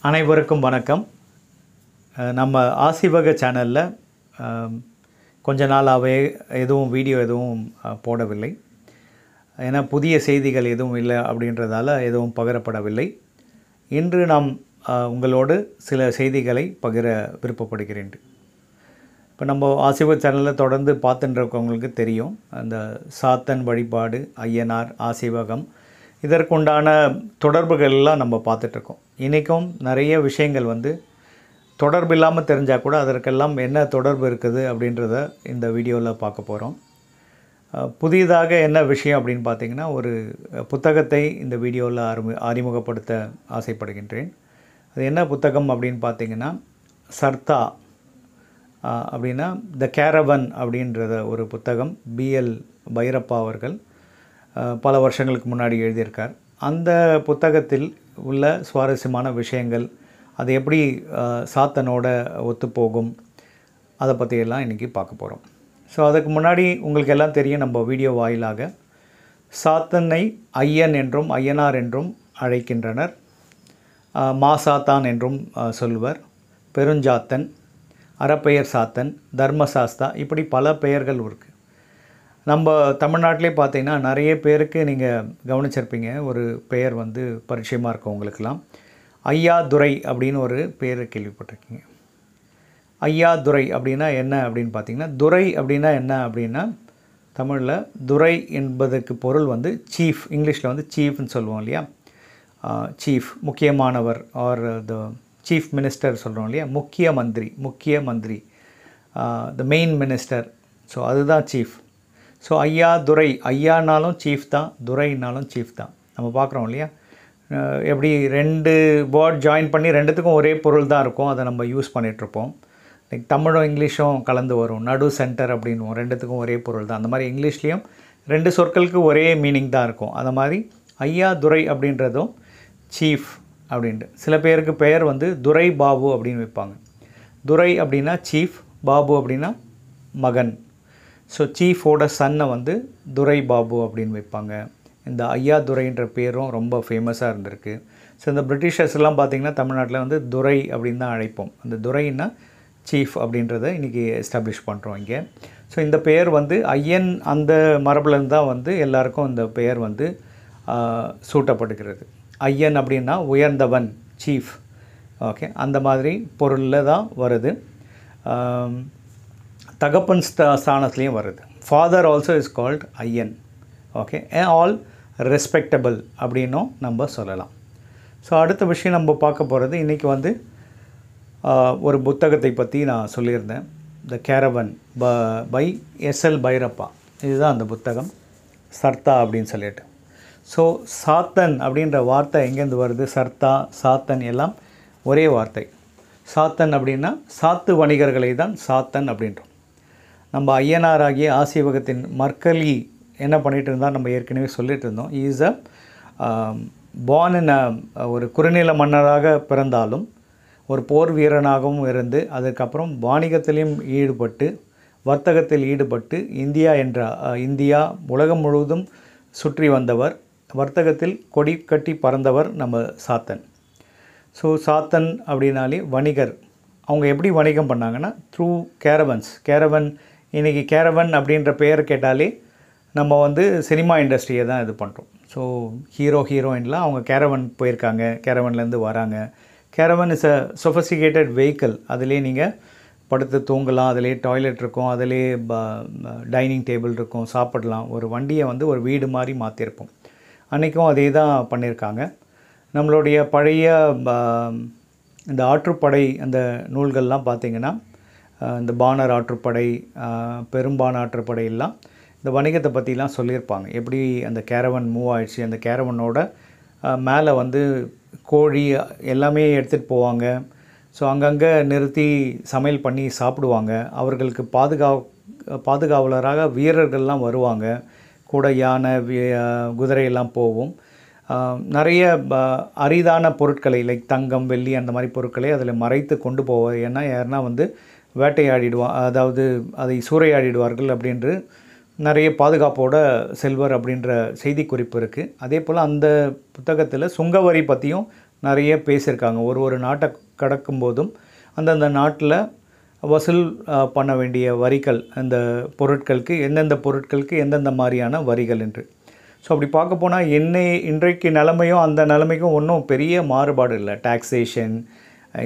அனைவருக்கும் வணக்கம். நம்ம ஆசிவக சேனலில் கொஞ்ச நாளாகவே வீடியோ எதுவும் போடவில்லை. ஏன்னா புதிய செய்திகள் எதுவும் இல்லை அப்படின்றதால எதுவும் பகிரப்படவில்லை. இன்று நாம் உங்களோடு சில செய்திகளை பகிர விருப்பப்படுகிறேன். இப்போ நம்ம ஆசிவக சேனலில் தொடர்ந்து பார்த்துட்டுருக்கவங்களுக்கு தெரியும், அந்த சாத்தன் வழிபாடு, ஐயனார், ஆசிவகம், இதற்குண்டான தொடர்புகள் எல்லாம் நம்ம பார்த்துட்ருக்கோம். இன்றைக்கும் நிறைய விஷயங்கள் தொடர்பு இல்லாமல் தெரிஞ்சால் கூட அதற்கெல்லாம் என்ன தொடர்பு இருக்குது அப்படின்றத இந்த வீடியோவில் பார்க்க போகிறோம். புதிதாக என்ன விஷயம் அப்படின்னு பார்த்திங்கன்னா, ஒரு புத்தகத்தை இந்த வீடியோவில் அறிமுகப்படுத்த ஆசைப்படுகின்றேன். அது என்ன புத்தகம் அப்படின்னு பார்த்திங்கன்னா, சர்த்தா அப்படின்னா த கேரவன் அப்படின்றத ஒரு புத்தகம். பிஎல் பைரப்பா அவர்கள் பல வருஷங்களுக்கு முன்னாடி எழுதியிருக்கார். அந்த புத்தகத்தில் உள்ள சுவாரஸ்யமான விஷயங்கள், அது எப்படி சாத்தனோட ஒத்துப்போகும், அதை பற்றியெல்லாம் இன்றைக்கி பார்க்க போகிறோம். ஸோ அதுக்கு முன்னாடி உங்களுக்கு எல்லாம் தெரியும், நம்ம வீடியோ வாயிலாக சாத்தனை ஐயன் என்றும் ஐயனார் என்றும் அழைக்கின்றனர். மாசாத்தான் என்றும் சொல்வர். பெருஞ்சாத்தன், அறப்பெயர் சாத்தன், தர்மசாஸ்தா, இப்படி பல பெயர்கள் இருக்குது. நம்ம தமிழ்நாட்டிலே பார்த்திங்கன்னா நிறைய பேருக்கு நீங்கள் கவனிச்சிருப்பீங்க, ஒரு பெயர் பரிச்சயமாக இருக்கும் உங்களுக்கெல்லாம். ஐயாதுரை அப்படின்னு ஒரு பேரை கேள்விப்பட்டிருக்கீங்க. ஐயாதுரை அப்படின்னா என்ன அப்படின்னு பார்த்திங்கன்னா, துரை அப்படின்னா என்ன அப்படின்னா, தமிழில் துரை என்பதற்கு பொருள் சீஃப். இங்கிலீஷில் சீஃப்னு சொல்லுவோம் இல்லையா, சீஃப், முக்கியமானவர், ஆர் த சீஃப் மினிஸ்டர் சொல்கிறோம் இல்லையா, முக்கிய மந்திரி, த மெயின் மினிஸ்டர். ஸோ அதுதான் சீஃப். ஸோ ஐயாதுரை, ஐயானாலும் சீஃப் தான், துரைனாலும் சீஃப் தான். நம்ம பார்க்குறோம் இல்லையா, எப்படி ரெண்டு வேர்ட் ஜாயின் பண்ணி ரெண்டுத்துக்கும் ஒரே பொருள் தான் இருக்கும், அதை நம்ம யூஸ் பண்ணிகிட்ருப்போம். லைக் தமிழும் இங்கிலீஷும் கலந்து வரும், நடு சென்டர் அப்படின்வோம், ரெண்டுத்துக்கும் ஒரே பொருள் தான். அந்த மாதிரி இங்கிலீஷ்லேயும் ரெண்டு சொற்களுக்கு ஒரே மீனிங் தான் இருக்கும். அந்த மாதிரி ஐயாதுரை அப்படின்றதும் சீஃப் அப்படின்ட்டு. சில பேருக்கு பெயர் துரை பாபு அப்படின்னு வைப்பாங்க. துரை அப்படின்னா சீஃப், பாபு அப்படின்னா மகன். ஸோ சீஃபோட சன்னை துரை பாபு அப்படின்னு வைப்பாங்க. இந்த ஐயாதுரைன்ற பேரும் ரொம்ப ஃபேமஸாக இருந்திருக்கு. ஸோ இந்த பிரிட்டிஷர்ஸ்லாம் பார்த்திங்கன்னா தமிழ்நாட்டில் துரை அப்படின்னு தான் அழைப்போம். அந்த துரைன்னா சீஃப் அப்படின்றத இன்றைக்கி எஸ்டாப்ளிஷ் பண்ணுறோம் இங்கே. ஸோ இந்த பெயர் ஐயன் அந்த மரபுலேருந்து தான் எல்லாருக்கும் இந்த பெயர் சூட்டப்படுகிறது. ஐயன் அப்படின்னா உயர்ந்தவன், சீஃப். ஓகே, அந்த மாதிரி பொருளில் தான் வருது. தகப்பன் ஸ்தானத்துலேயும் வருது. ஃபாதர் ஆல்சோ இஸ் கால்ட் ஐயன். ஓகே, ஆல் ரெஸ்பெக்டபிள் அப்படின்னும் நம்ம சொல்லலாம். ஸோ அடுத்த விஷயம் நம்ம பார்க்க போகிறது, இன்றைக்கி ஒரு புத்தகத்தை பற்றி நான் சொல்லியிருந்தேன், த கேரவன் பை எஸ்எல் பைரப்பா. இதுதான் அந்த புத்தகம், சர்த்தா அப்படின்னு சொல்லிட்டு. ஸோ சாத்தன் அப்படின்ற வார்த்தை எங்கேருந்து வருது? சர்த்தா, சாத்தன் எல்லாம் ஒரே வார்த்தை. சாத்தன் அப்படின்னா சாத்து வணிகர்களை தான் சாத்தன் அப்படின்றோம். நம்ம ஐயனாராகிய ஆசீவகத்தின் மர்க்கலி என்ன பண்ணிகிட்டு இருந்தால் நம்ம ஏற்கனவே சொல்லிட்டு இருந்தோம். இஸ் பார்ன் ஒரு குறுநில மன்னராக பிறந்தாலும் ஒரு போர் வீரனாகவும் இருந்து அதுக்கப்புறம் வாணிகத்திலையும் ஈடுபட்டு வர்த்தகத்தில் ஈடுபட்டு இந்தியா உலகம் முழுவதும் சுற்றி வந்தவர். வர்த்தகத்தில் கொடி கட்டி பறந்தவர் நம்ம சாத்தன். ஸோ சாத்தன் அப்படின்னாலே வணிகர். அவங்க எப்படி வணிகம் பண்ணாங்கன்னா, த்ரூ கேரவன்ஸ். இன்றைக்கி கேரவன் அப்படின்ற பெயர் கேட்டாலே நம்ம சினிமா இண்டஸ்ட்ரியை தான் இது பண்ணுறோம். ஸோ ஹீரோயின்லாம் அவங்க கேரவன் போயிருக்காங்க, கேரவன்லேருந்து வராங்க. Caravan is a sophisticated vehicle. அதிலே நீங்கள் படுத்து தூங்கலாம், அதிலே டாய்லெட் இருக்கும், அதிலே டைனிங் டேபிள் இருக்கும், சாப்பிடலாம். ஒரு வண்டியை ஒரு வீடு மாதிரி மாற்றிருப்போம். அன்றைக்கும் அதே தான் பண்ணியிருக்காங்க. நம்மளுடைய பழைய இந்த ஆற்றுப்படை அந்த நூல்கள்லாம் பார்த்திங்கன்னா, இந்த பாணர் ஆற்றுப்படை, பெரும்பான் ஆற்றுப்படை எல்லாம் இந்த வணிகத்தை பற்றிலாம் சொல்லியிருப்பாங்க. எப்படி அந்த கேரவன் மூவ் ஆயிடுச்சு, அந்த கேரவனோட மேலே கோழி எல்லாமே எடுத்துகிட்டு போவாங்க. ஸோ அங்கங்கே நிறுத்தி சமையல் பண்ணி சாப்பிடுவாங்க. அவர்களுக்கு பாதுகாவலராக வீரர்கள்லாம் வருவாங்க. கூட யானை, குதிரையெல்லாம் போகும். நிறைய அரிதான பொருட்களை, லைக் தங்கம், வெள்ளி, அந்த மாதிரி பொருட்களை அதில் மறைத்து கொண்டு போவார். ஏன்னா யாருன்னா அதாவது அதை சூறையாடிடுவார்கள் அப்படின்று நிறைய பாதுகாப்போடு செல்வர் அப்படின்ற செய்தி குறிப்பு இருக்குது. அதே போல் அந்த புத்தகத்தில் சுங்கவரி பற்றியும் நிறைய பேசியிருக்காங்க. ஒரு நாட்டை கடக்கும்போதும் அந்தந்த நாட்டில் வசூல் பண்ண வேண்டிய வரிகள், அந்த பொருட்களுக்கு எந்தெந்த பொருட்களுக்கு எந்தெந்த மாதிரியான வரிகள் என்று. ஸோ அப்படி பார்க்க போனால் இன்றைக்கு நிலைமையும் அந்த நிலைமைக்கும் ஒன்றும் பெரிய மாறுபாடு இல்லை. டாக்ஸேஷன்,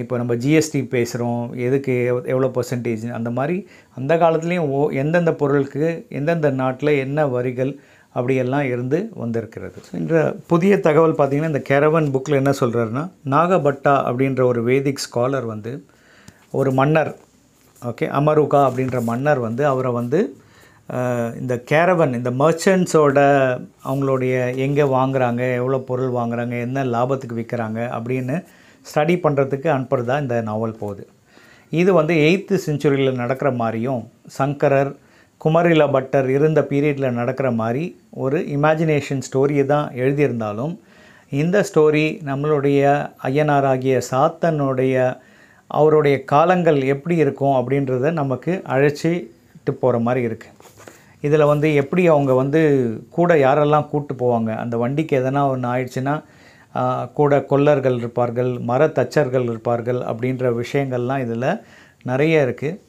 இப்போ நம்ம ஜிஎஸ்டி பேசுகிறோம், எதுக்கு எவ்வளோ பர்சன்டேஜ், அந்த மாதிரி அந்த காலத்துலேயும் எந்தெந்த பொருளுக்கு எந்தெந்த நாட்டில் என்ன வரிகள் அப்படியெல்லாம் இருந்து வந்திருக்கிறது. என்ற புதிய தகவல் பார்த்திங்கன்னா, இந்த கேரவன் புக்கில் என்ன சொல்கிறாருன்னா, நாகபட்டா அப்படின்ற ஒரு வேதிக் ஸ்காலர் வந்து ஒரு மன்னர், ஓகே, அமருகா அப்படின்ற மன்னர் வந்து அவரை வந்து இந்த கேரவன், இந்த மர்ச்சன்ட்ஸோட அவங்களுடைய எங்கே வாங்குகிறாங்க, எவ்வளோ பொருள் வாங்குகிறாங்க, என்ன லாபத்துக்கு விற்கிறாங்க அப்படின்னு ஸ்டடி பண்ணுறதுக்கு அனுப்புறதா இந்த நாவல் போகுது. இது வந்து 8th செஞ்சுரியில் நடக்கிற மாதிரியும் சங்கரர், குமரில பட்டர் இருந்த பீரியடில் நடக்கிற மாதிரி ஒரு இமேஜினேஷன் ஸ்டோரியை தான் எழுதியிருந்தாலும், இந்த ஸ்டோரி நம்மளுடைய ஐயனாராகிய சாத்தனுடைய அவருடைய காலங்கள் எப்படி இருக்கும் அப்படின்றத நமக்கு அழைச்சிட்டு போகிற மாதிரி இருக்குது. இதில் வந்து எப்படி அவங்க வந்து கூட யாரெல்லாம் கூப்பிட்டு போவாங்க, அந்த வண்டிக்கு எதனா ஒன்று ஆயிடுச்சுன்னா கூட கொல்லர்கள் இருப்பார்கள், மரத்தச்சர்கள் இருப்பார்கள் அப்படின்ற விஷயங்கள்லாம் இதில் நிறைய இருக்குது.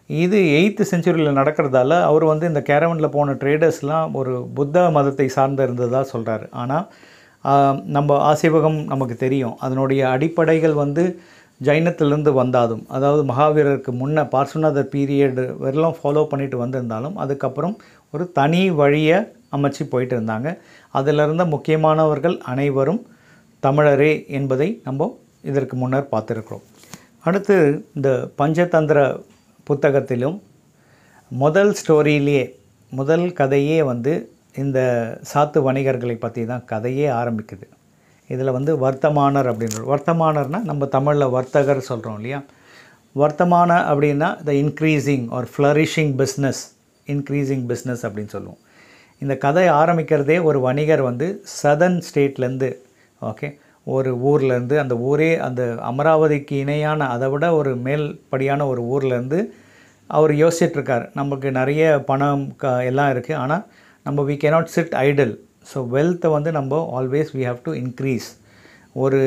இது 8th செஞ்சுரியில் நடக்கிறதால அவர் வந்து இந்த கேரவனில் போன ட்ரேடர்ஸ்லாம் ஒரு புத்த மதத்தை சார்ந்து இருந்ததாக சொல்கிறார். ஆனால் நம்ம ஆசீவகம் நமக்கு தெரியும், அதனுடைய அடிப்படைகள் வந்து ஜைனத்திலிருந்து வந்தாலும், அதாவது மகாவீரருக்கு முன்னே பார்சுநாதர் பீரியட் வரலாம் ஃபாலோ பண்ணிட்டு வந்திருந்தாலும் அதுக்கப்புறம் ஒரு தனி வழியை அமைச்சு போயிட்டு இருந்தாங்க. அதில் இருந்த முக்கியமானவர்கள் அனைவரும் தமிழரே என்பதை நம்ம இதற்கு முன்னர் பார்த்துருக்கிறோம். அடுத்து இந்த பஞ்சதந்திர புத்தகத்திலும் முதல் ஸ்டோரியிலேயே முதல் கதையே வந்து இந்த சாத்து வணிகர்களை பற்றி தான் கதையே ஆரம்பிக்குது. இதில் வந்து வர்த்தமானர் அப்படின்ற, வர்த்தமானர்னால் நம்ம தமிழில் வர்த்தகர் சொல்கிறோம் இல்லையா. வர்த்தமான அப்படின்னா the increasing or flourishing business, increasing business அப்படின்னு சொல்லுவோம். இந்த கதை ஆரம்பிக்கிறதே ஒரு வணிகர் வந்து சதர்ன் ஸ்டேட்லேருந்து, ஓகே, ஒரு ஊர்லேருந்து, அந்த ஊரே அந்த அமராவதிக்கு இணையான அதை விட ஒரு மேல்படியான ஒரு ஊர்லேருந்து அவர் யோசிச்சிட்ருக்கார், நமக்கு நிறைய பணம் எல்லாம் இருக்குது, ஆனால் நம்ம we cannot sit idle. So வெல்த்தை வந்து நம்ம always we have to increase. ஒரு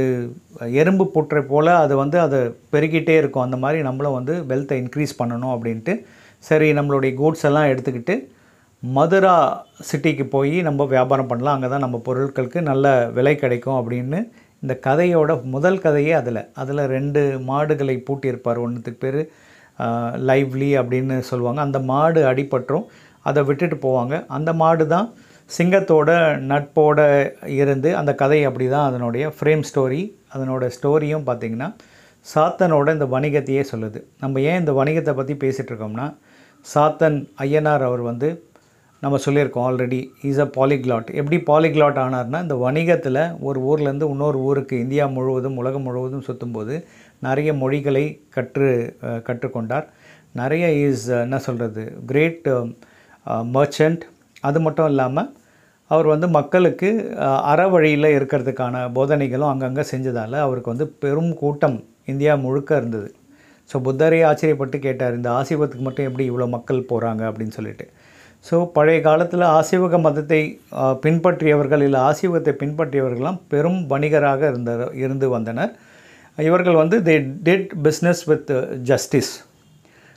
எறும்பு புற்றை போல் அது வந்து அதை பெருகிட்டே இருக்கும், அந்த மாதிரி நம்மளும் வந்து வெல்த்தை இன்க்ரீஸ் பண்ணணும் அப்படின்ட்டு சரி நம்மளுடைய கூட்ஸ் எல்லாம் எடுத்துக்கிட்டு மதுரா சிட்டிக்கு போய் நம்ம வியாபாரம் பண்ணலாம், அங்கே தான் நம்ம பொருட்களுக்கு நல்ல விலை கிடைக்கும் அப்படின்னு இந்த கதையோட முதல் கதையே அதில் 2 மாடுகளை பூட்டியிருப்பார். ஒன்றுத்துக்கு பேர் லைவ்லி அப்படின்னு சொல்லுவாங்க. அந்த மாடு அடிபட்டுரும், அதை விட்டுட்டு போவாங்க. அந்த மாடு தான் சிங்கத்தோட நட்போட இருந்து அந்த கதை அப்படி தான் அதனுடைய ஃப்ரேம் ஸ்டோரி. அதனோட ஸ்டோரியும் பார்த்திங்கன்னா சாத்தனோட இந்த வணிகத்தையே சொல்லுது. நம்ம ஏன் இந்த வணிகத்தை பற்றி பேசிகிட்ருக்கோம்னா, சாத்தன் ஐயனார் அவர் வந்து நம்ம சொல்லியிருக்கோம் ஆல்ரெடி, இஸ் அ பாலிக்லாட். எப்படி பாலிக்லாட் ஆனார்னா, இந்த வணிகத்தில் ஒரு ஊர்லேருந்து இன்னொரு ஊருக்கு இந்தியா முழுவதும் உலகம் முழுவதும் சுற்றும்போது நிறைய மொழிகளை கற்றுக்கொண்டார். நிறைய என்ன சொல்கிறது, கிரேட் மர்ச்சன்ட். அது மட்டும் இல்லாமல் அவர் வந்து மக்களுக்கு அறவழியில் இருக்கிறதுக்கான போதனைகளும் அங்கங்கே செஞ்சதால் அவருக்கு வந்து பெரும் கூட்டம் இந்தியா முழுக்க இருந்தது. ஸோ புத்தரே ஆச்சரியப்பட்டு கேட்டார், இந்த ஆசீவகத்துக்கு மட்டும் எப்படி இவ்வளோ மக்கள் போகிறாங்க அப்படின்னு சொல்லிட்டு. ஸோ பழைய காலத்தில் ஆசீவக மதத்தை பின்பற்றியவர்கள் இல்லை ஆசீவகத்தை பின்பற்றியவர்கள்லாம் பெரும் வணிகராக இருந்து வந்தனர். இவர்கள் வந்து they did business with justice.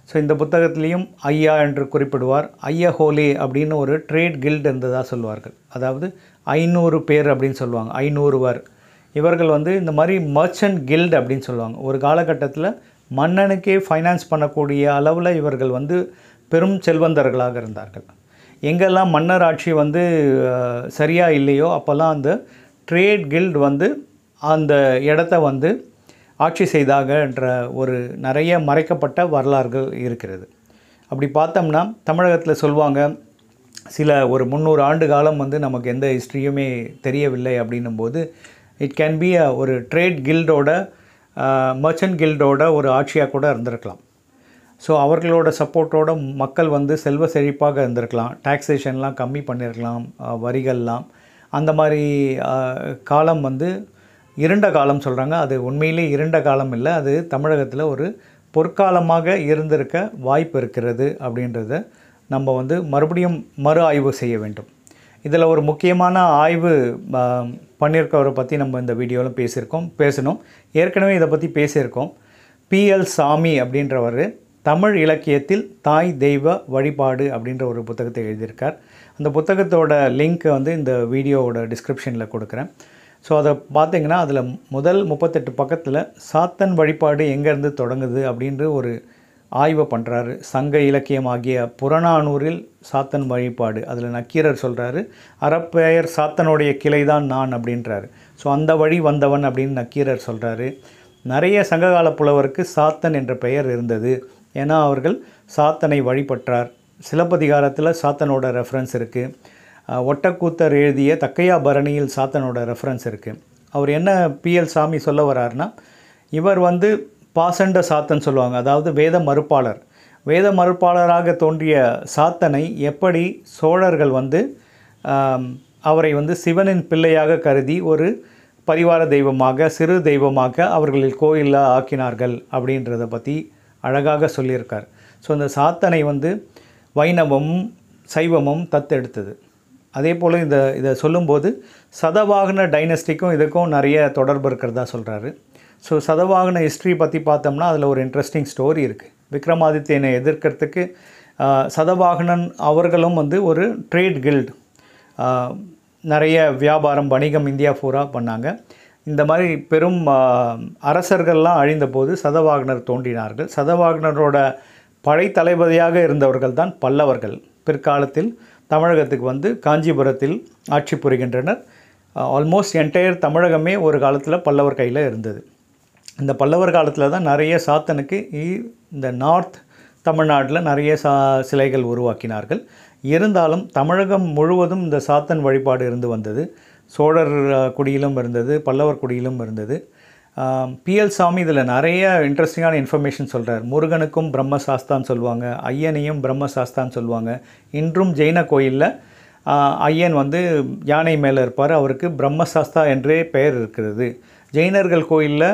So இந்த புத்தகத்திலையும் ஐயா என்று குறிப்பிடுவார். ஐயா ஹோலே அப்படின்னு ஒரு ட்ரேட் கில்டு இருந்ததாக சொல்லுவார்கள். அதாவது 500 பேர் அப்படின்னு சொல்லுவாங்க, 500 இவர்கள் வந்து இந்த மாதிரி மர்ச்சன்ட் கில்டு அப்படின்னு சொல்லுவாங்க. ஒரு காலகட்டத்தில் மன்னனுக்கே ஃபைனான்ஸ் பண்ணக்கூடிய அளவில் இவர்கள் வந்து பெரும் செல்வந்தர்களாக இருந்தார்கள். எங்கெல்லாம் மன்னர் ஆட்சி வந்து சரியாக இல்லையோ அப்போல்லாம் அந்த ட்ரேட் கில்டு வந்து அந்த இடத்த வந்து ஆட்சி செய்தாகன்ற ஒரு நிறைய மறைக்கப்பட்ட வரலாறுகள் இருக்கிறது. அப்படி பார்த்தோம்னா தமிழகத்தில் சொல்லுவாங்க, சில ஒரு 300 ஆண்டு காலம் வந்து நமக்கு எந்த ஹிஸ்ட்ரியுமே தெரியவில்லை அப்படின்னும்போது இட் கேன் பி ஒரு ட்ரேட் கில்டோட மர்ச்சன்ட் கில்டோட ஒரு ஆட்சியாக கூட இருந்திருக்கலாம். ஸோ அவர்களோட சப்போர்ட்டோட மக்கள் வந்து செல்வ செழிப்பாக இருந்திருக்கலாம், டாக்ஸேஷன்லாம் கம்மி பண்ணியிருக்கலாம், வரிகள்லாம். அந்த மாதிரி காலம் வந்து இருண்ட காலம் சொல்கிறாங்க. அது உண்மையிலே இருண்ட காலம் இல்லை, அது தமிழகத்தில் ஒரு பொற்காலமாக இருந்திருக்க வாய்ப்பு இருக்கிறது அப்படின்றத நம்ம வந்து மறுபடியும் மறு ஆய்வு செய்ய வேண்டும். இதில் ஒரு முக்கியமான ஆய்வு பண்ணியிருக்கவரை பற்றி நம்ம இந்த வீடியோவில் பேசணும். ஏற்கனவே இதை பற்றி பேசியிருக்கோம். PL சாமி அப்படின்றவர் தமிழ் இலக்கியத்தில் தாய் தெய்வ வழிபாடு அப்படின்ற ஒரு புத்தகத்தை எழுதியிருக்கார். அந்த புத்தகத்தோட லிங்க்கை வந்து இந்த வீடியோவோட டிஸ்கிரிப்ஷனில் கொடுக்குறேன். ஸோ அதை பார்த்திங்கன்னா அதில் முதல் 38 பக்கத்தில் சாத்தன் வழிபாடு எங்கேருந்து தொடங்குது அப்படின்ற ஒரு ஆய்வை பண்ணுறாரு. சங்க இலக்கியமாகிய புறநானூறில் சாத்தன் வழிபாடு, அதில் நக்கீரர் சொல்கிறாரு, அறப்பெயர் சாத்தனுடைய கிளைதான் நான் அப்படின்றாரு. ஸோ அந்த வழி வந்தவன் அப்படின்னு நக்கீரர் சொல்கிறாரு. நிறைய சங்ககால புலவருக்கு சாத்தன் என்ற பெயர் இருந்தது. ஏன்னா அவர்கள் சாத்தனை வழிபட்டார். சிலப்பதிகாரத்தில் சாத்தனோட ரெஃபரன்ஸ் இருக்குது. ஒட்டக்கூத்தர் எழுதிய தக்கையாபரணியில் சாத்தனோட ரெஃபரன்ஸ் இருக்குது. அவர் என்ன PL சாமி சொல்ல வர்றாருன்னா, இவர் வந்து பாசண்ட சாத்தன் சொல்லுவாங்க, அதாவது வேத மறுப்பாளராக தோன்றிய சாத்தனை எப்படி சோழர்கள் வந்து அவரை வந்து சிவனின் பிள்ளையாக கருதி ஒரு பரிவார தெய்வமாக, சிறு தெய்வமாக அவர்களில் கோயிலில் ஆக்கினார்கள் அப்படின்றத பற்றி அழகாக சொல்லியிருக்கார். ஸோ இந்த சாத்தனை வந்து வைணவமும் சைவமும் தத்தெடுத்தது. அதே போல் இதை சொல்லும்போது சதவாகன டைனஸ்டிக்கும் இதுக்கும் நிறைய தொடர்பு இருக்கிறதா சொல்கிறாரு. ஸோ சதவாகன ஹிஸ்ட்ரி பற்றி பார்த்தோம்னா அதில் ஒரு இன்ட்ரெஸ்டிங் ஸ்டோரி இருக்குது. விக்ரமாதித்யனை எதிர்க்கிறதுக்கு சதவாகனன் அவர்களும் வந்து ஒரு ட்ரேட் கில்டு, நிறைய வியாபாரம் வணிகம் இந்தியா பூரா பண்ணாங்க. இந்த மாதிரி பெரும் அரசர்கள்லாம் அழிந்தபோது சதவாகனர் தோன்றினார்கள். சதவாகனரோட படைத்தளபதியாக இருந்தவர்கள் தான் பல்லவர்கள். பிற்காலத்தில் தமிழகத்துக்கு வந்து காஞ்சிபுரத்தில் ஆட்சி புரிகின்றனர். ஆல்மோஸ்ட் என்டையர் தமிழகமே ஒரு காலத்தில் பல்லவர் கையில் இருந்தது. இந்த பல்லவர் காலத்தில் தான் நிறைய சாத்தனுக்கு இந்த நார்த் தமிழ்நாட்டில் நிறைய சிலைகள் உருவாக்கினார்கள். இருந்தாலும் தமிழகம் முழுவதும் இந்த சாத்தன் வழிபாடு இருந்து வந்தது. சோழர் குடியிலும் இருந்தது, பல்லவர் குடியிலும் இருந்தது. PL சாமி இதில் நிறைய இன்ட்ரெஸ்டிங்கான இன்ஃபர்மேஷன் சொல்கிறார். முருகனுக்கும் பிரம்மசாஸ்தான் சொல்லுவாங்க, ஐயனையும் பிரம்மசாஸ்தான் சொல்லுவாங்க. இன்றும் ஜெயின கோயிலில் ஐயன் வந்து யானை மேலே இருப்பார், அவருக்கு பிரம்மசாஸ்தா என்றே பெயர் இருக்கிறது. ஜெயினர்கள் கோயிலில்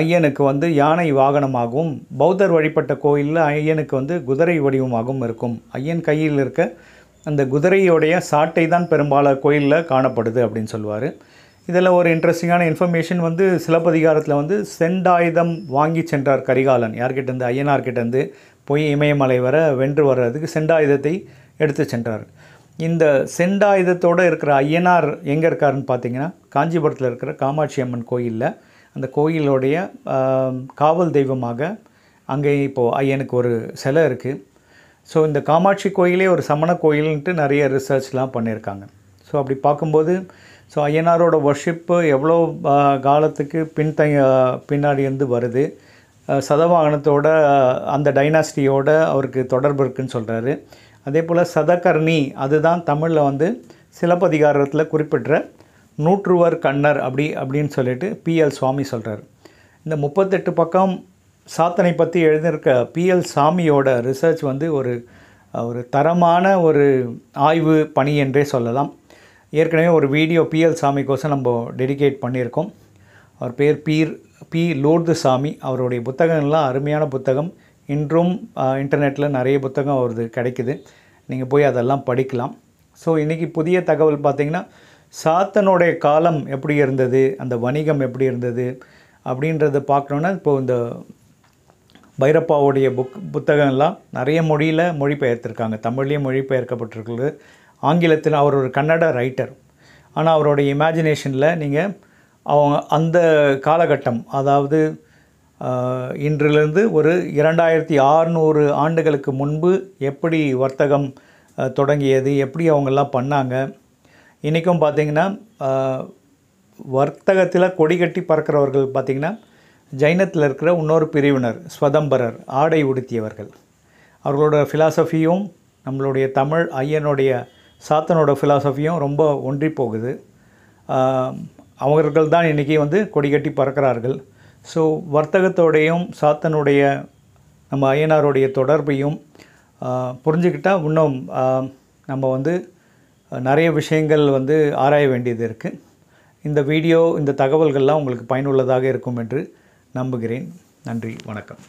ஐயனுக்கு வந்து யானை வாகனமாகவும், பௌத்தர் வழிபட்ட கோயிலில் ஐயனுக்கு வந்து குதிரை வடிவமாகவும் இருக்கும். ஐயன் கையில் இருக்க அந்த குதிரையோடைய சாட்டை தான் பெரும்பாலும் கோயிலில் காணப்படுது அப்படின்னு சொல்லுவார். இதில் ஒரு இன்ட்ரெஸ்டிங்கான இன்ஃபர்மேஷன் வந்து சிலப்பதிகாரத்தில் வந்து செண்டாயுதம் வாங்கி சென்றார் கரிகாலன். யார்கிட்டேருந்து? ஐயனார்கிட்டேருந்து போய் இமயமலை வர வென்று வர்றதுக்கு செண்டாயுதத்தை எடுத்து சென்றார். இந்த செண்டாயுதத்தோடு இருக்கிற ஐயனார் எங்கே இருக்காருன்னு பார்த்தீங்கன்னா, காஞ்சிபுரத்தில் இருக்கிற காமாட்சி அம்மன் கோயிலில், அந்த கோயிலுடைய காவல் தெய்வமாக அங்கே இப்போது ஐயனுக்கு ஒரு சிலை இருக்குது. ஸோ இந்த காமாட்சி கோயிலே ஒரு சமண கோயில்ன்ட்டு நிறைய ரிசர்ச்லாம் பண்ணியிருக்காங்க. ஸோ அப்படி பார்க்கும்போது ஐயனாரோட வர்ஷிப்பு எவ்வளோ காலத்துக்கு பின்னாடி இருந்து வருது. சதவாகனத்தோட அந்த டைனாஸ்டியோட அவருக்கு தொடர்பு இருக்குதுன்னு சொல்கிறாரு. அதே போல் சதகர்ணி, அதுதான் தமிழில் வந்து சிலப்பதிகாரத்தில் குறிப்பிட்ட நூற்றுவர் கண்ணர் அப்படின்னு சொல்லிட்டு PL சுவாமி சொல்கிறார். இந்த 38 பக்கம் சாத்தனை பற்றி எழுதியிருக்க PL சாமியோட ரிசர்ச் வந்து ஒரு தரமான ஒரு ஆய்வு பணி என்றே சொல்லலாம். ஏற்கனவே ஒரு வீடியோ PL சாமிக்கோசம் நம்ம டெடிகேட் பண்ணியிருக்கோம். அவர் பேர் P. லோர்து சாமி. அவருடைய புத்தகங்கள்லாம் அருமையான புத்தகம். இன்றும் இன்டர்நெட்டில் நிறைய புத்தகம் அவரது கிடைக்குது, நீங்கள் போய் அதெல்லாம் படிக்கலாம். ஸோ இன்றைக்கி புதிய தகவல் பார்த்திங்கன்னா, சாத்தனுடைய காலம் எப்படி இருந்தது, அந்த வணிகம் எப்படி இருந்தது அப்படின்றத பார்க்கணுன்னா, இப்போது இந்த பைரப்பாவுடைய புத்தகம்லாம் நிறைய மொழியில் மொழிபெயர்த்திருக்காங்க. தமிழ்லேயும் மொழிபெயர்க்கப்பட்டிருக்குது. ஆங்கிலத்தில் அவர் ஒரு கன்னட ரைட்டர். ஆனால் அவருடைய இமேஜினேஷனில் நீங்கள் அந்த காலகட்டம், அதாவது இன்றிலிருந்து ஒரு 2600 ஆண்டுகளுக்கு முன்பு எப்படி வர்த்தகம் தொடங்கியது, எப்படி அவங்கெல்லாம் பண்ணாங்க. இன்றைக்கும் பார்த்திங்கன்னா வர்த்தகத்தில் கொடி கட்டி பறக்கிறவர்கள் பார்த்திங்கன்னா ஜைனத்தில் இருக்கிற இன்னொரு பிரிவினர் ஸ்வதம்பரர், ஆடை உடுத்தியவர்கள். அவர்களோட ஃபிலாசபியும் நம்மளுடைய தமிழ் ஐயனுடைய சாத்தனோட ஃபிலாசபியும் ரொம்ப ஒன்றி போகுது. அவர்கள் தான் இன்றைக்கி வந்து கொடி கட்டி பறக்கிறார்கள். ஸோ வர்த்தகத்தோடையும் சாத்தனுடைய நம்ம ஐயனாருடைய தொடர்பையும் புரிஞ்சுக்கிட்டால் இன்னும் நம்ம வந்து நிறைய விஷயங்கள் வந்து ஆராய வேண்டியது இருக்குது. இந்த வீடியோ, இந்த தகவல்கள்லாம் உங்களுக்கு பயனுள்ளதாக இருக்கும் என்று நம்புகிறேன். நன்றி, வணக்கம்.